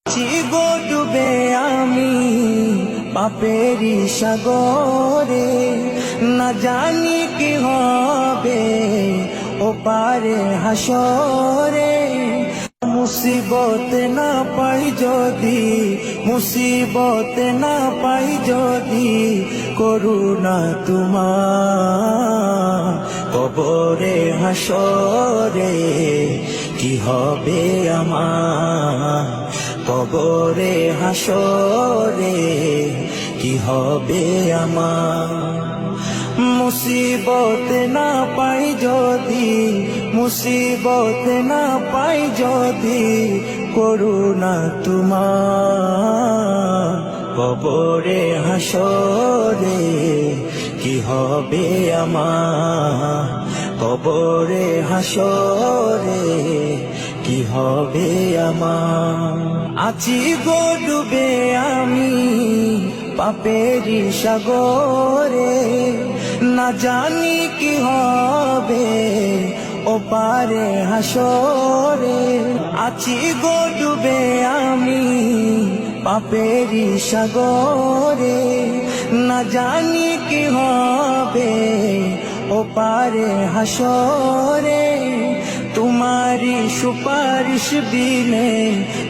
গো ডুবে আমি পাপেরি সাগরে, না জানি কি হবে ও পারে হাসরে। মুসিবত না পাই যদি, মুসিবত না পাই যদি, করুণা তোমার কবরে হাসরে কি হবে আমার, কবরে হাসরে কি হবে আমার। মুসিবত না পাই যদি, মুসিবত না পাই যদি, করুণা তোমার কবরে হাসরে কি হবে আমার, কবরে হাসরে কি হবে আমার। আছি গো ডুবে আমি পাপেরি সাগরে, না জানি কি হবে ও পারে হাসরে। আছি গো ডুবে আমি পাপেরি সাগরে, না জানি কি হবে ও পারে হাসরে। तुम्हारी सुपारिश बिने,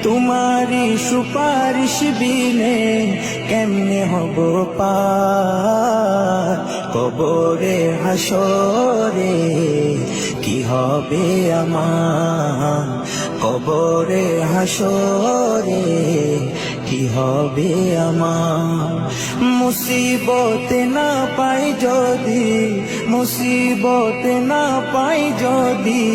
तुम्हारी सुपारिश बिने केमने हबो पार कबरे हासरे কি হবে আমার, কবরে হাসরে কি হবে আমার। মুসিবত না পাই যদি, মুসিবত না পাই যদি,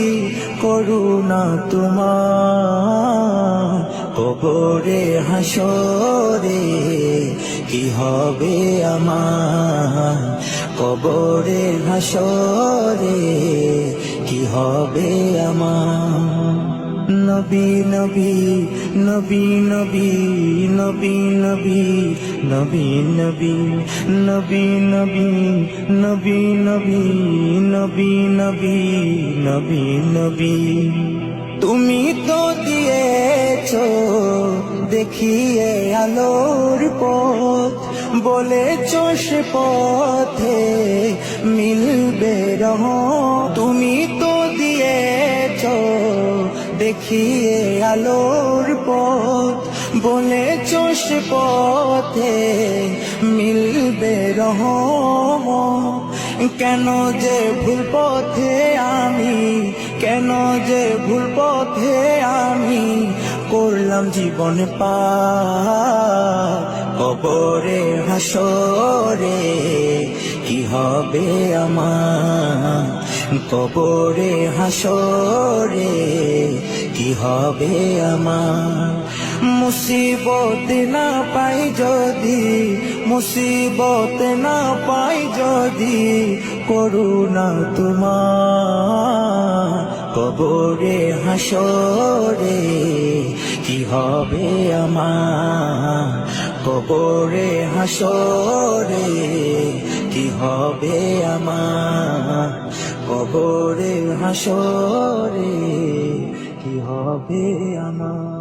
করুণা তোমার কবরে হাসরে কি হবে আমার, কবরে হাসরে কি হবে আমার। নবী নবী নবী নবী নবী নবী নবী নবী নবী নবী নবী নবী নবী নবী নবী নবী। তুমি তো দিয়েছো দেখিয়ে আলোর পথ, বলেছো সে পথে মিলবে রহমত। তুমি তো দিয়েছো দেখিয়ে আলোর পথ, বলেছো সে পথে মিলবে রহমত। কেন যে ভুল পথে আমি, কেন যে ভুল পথে আমি করলাম জীবন পার কবরে হাসরে কি হবে আমার, কবরে হাসরে কি হবে আমার। মুসিবত না পাই যদি, মুসিবত না পাই যদি, করুণা তোমার কবরে হাসরে কি হবে আমার, কবরে হাসরে কি হবে আমার, কবরে হাসরে কি হবে আমার।